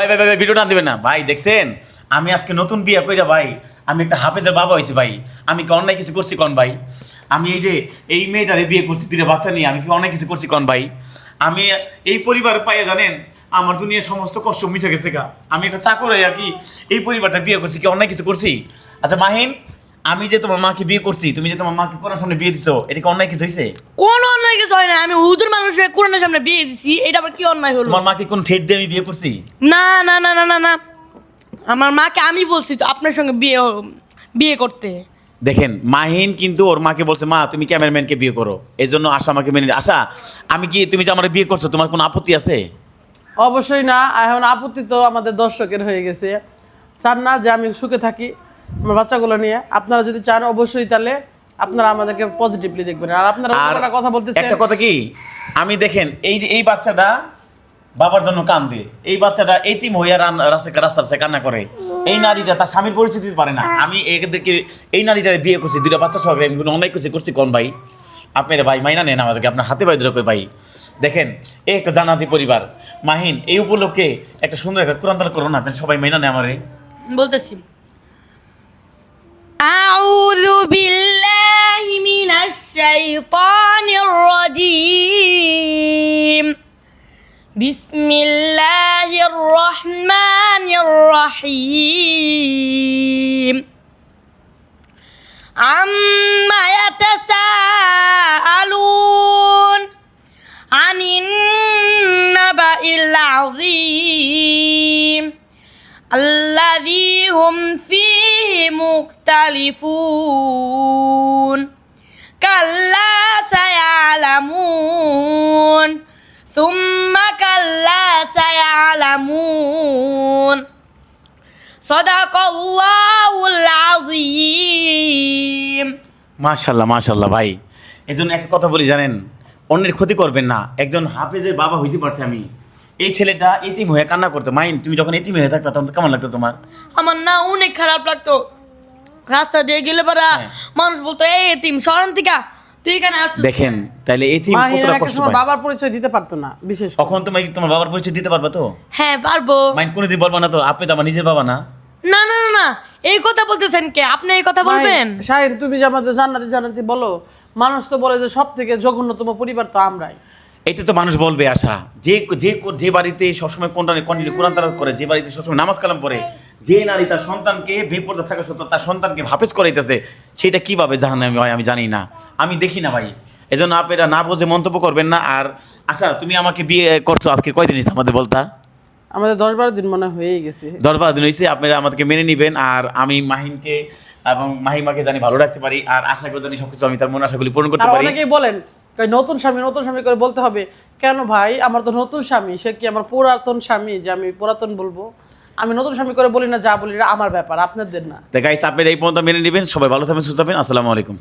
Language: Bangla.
ভাই ভাই ভাই ভিডিও টান দিবেন না ভাই। দেখছেন আমি আজকে নতুন বিয়ে কইরা ভাই, আমি একটা হাফেজের বাবা হয়েছি ভাই। আমি কি অন্যায় কিছু করছি কোন ভাই? আমি এই যে এই মেয়েটারে বিয়ে করছি, দুইটা বাচ্চা নিয়ে, আমি কি অন্যায় কিছু করছি কোন ভাই? আমি এই পরিবার পাইয়া জানেন আমার দুনিয়ার সমস্ত কষ্ট মিশে গেছে গা। আমি একটা চাকর হইয়া কি এই পরিবারটা বিয়ে করছি, কি অন্যায় কিছু করছি? আচ্ছা মাহিন, আমি যে তোমার মাকে বিয়ে করছি, তুমি যে তোমার মাকে কোরআনের সামনে বিয়ে দিছো, এটা কি অন্যায় কিছু হয়েছে? কোন অন্যায় কিছু হয় না, আমি হুজুর মানুষের কোরআনের সামনে বিয়ে দিছি, এটা আবার কি অন্যায় হলো? তোমার মাকে কোন ঠেট দিয়ে আমি বিয়ে করছি? না না না না না না, আমার মাকে আমি বলছি তো আপনার সঙ্গে বিয়ে করতে। দেখেন মাহিন কিন্তু ওর মাকে বলছে, মা তুমি ক্যামেরাম্যানকে বিয়ে করো, এই জন্য আশা আমাকে মেনে আশা আমি কি, তুমি যে আমার বিয়ে করছো তোমার কোনো আপত্তি আছে? অবশ্যই না। এখন আপত্তি তো আমাদের দর্শকের হয়ে গেছে, চান না যে আমি সুখে থাকি আমার বাচ্চাগুলো নিয়ে। আপনারা যদি চান অবশ্যই তাহলে আপনারা আমাদেরকে পজিটিভলি দেখবেন। আর আপনারা আর কথা বলতেছেন, একটা কথা কি, আমি দেখেন এই যে এই বাচ্চাটা বাবার জন্য কান্দে, এই বাচ্চাটা এতিম হইয়া রাস্তা কান্না করে, এই নারীটা তার স্বামীর পরিচয় দিতে পারে না। আমি এদেরকে এই নারীটা বিয়ে করছি, দুইটা বাচ্চা সহ, আমি কোনো অন্যায় করছি কোন ভাই? আপনার ভাই মাইনা নেন আমাদেরকে, আপনার হাতে বাইরে কই ভাই। দেখেন এই একটা জান্নাতি পরিবার। মাহিন এই উপলক্ষে একটা সুন্দর একটা কোরআন তালাওয়াত করো না, সবাই মাইনা নেয় আমারে। বলতেছি, আউযু বিল্লাহি মিনাশ শাইতানির রাজীম, বিসমিল্লাহির রহমানির রহিম, আম্মা ইয়াতাসাআলুন আনিন নাবাইল আযীম الذي هم فيه مختلفون كلا سيعلمون ثم كلا سيعلمون صدق الله العظيم। মাশাল্লাহ মাশাল্লাহ ভাই, এই জন্য একটা কথা বলি জানেন, অন্যের ক্ষতি করবেন না। একজন হাফেজের বাবা হইতে পারছে আমি, এই ছেলেটা এতিম হয়ে কান্না করতো। মাইন তুমি যখন এতিম হয়ে থাকতা তখন কেমন লাগতো তোমার? আমার না অনেক খারাপ লাগতো, রাস্তা দিয়ে গেলে পারা মানুষ বলতো এই এতিম শরণতিকা তুই এখানে আসছিস। দেখেন তাহলে এতিম মাহিন কতটা একটা কষ্ট সময় পায়। বাবার পরিচয় দিতে পারতো না, বিশেষ করে। কখন তুমি তোমার বাবার পরিচয় দিতে পারবে তো? হ্যাঁ পারবো। মাইন কোনোদিন বলবা না তো আপনি তো আমার নিজের বাবা না? না না না না, এই কথা বলতেছেন কে? আপনি এই কথা বলবেন? শাহিন তুমি যে আমাদের জান্নাতি জান্নাতি বলো, মানুষ তো বলে যে সব থেকে জঘন্যতম পরিবার তো আমরাই। এটা তো মানুষ বলবে আশা, যে যে যে বাড়িতে সবসময় কন্টিনিউ কোরআন তালাওয়াত করে, যে বাড়িতে সবসময় নামাজ কালাম পড়ে, যে নারী তার সন্তানকে বেপরদা থাকা সত্ত্বেও তার সন্তানকে হাফেজ করাইতেছে, সেটা কিভাবে জাহান্নামী হয় আমি জানি না, আমি দেখি না ভাই। এজন্য আপনারা না বুঝে মন্তব্য করবেন না। আর আশা তুমি আমাকে বিয়ে করছো আজকে কয়দিন হয়েছে আমাদের বলতা? আমাদের 10-12 দিন মনে হয়েই গেছে। 10-12 দিন হয়েছে। আপনারা আমাদেরকে মেনে নেবেন, আর আমি মাহিনকে এবং মাহিমাকে জানি ভালো রাখতে পারি, আর আশা করি জানি সবকিছু আমি তার মন আশাগুলি পূরণ করতে আর পারি। অনেকেই বলেন নতুন স্বামী করে বলতে হবে কেন ভাই? আমার তো নতুন স্বামী, সে কি আমার পুরাতন স্বামী যে আমি পুরাতন বলবো? আমি নতুন স্বামী করে বলি না, যা বলি না আমার ব্যাপার, আপনাদের না। তো গাইস আপনারা এই পর্যন্ত মেনে নেবেন। সবাই ভালো থাকবেন, সুস্থ থাকবেন। আসসালামু আলাইকুম।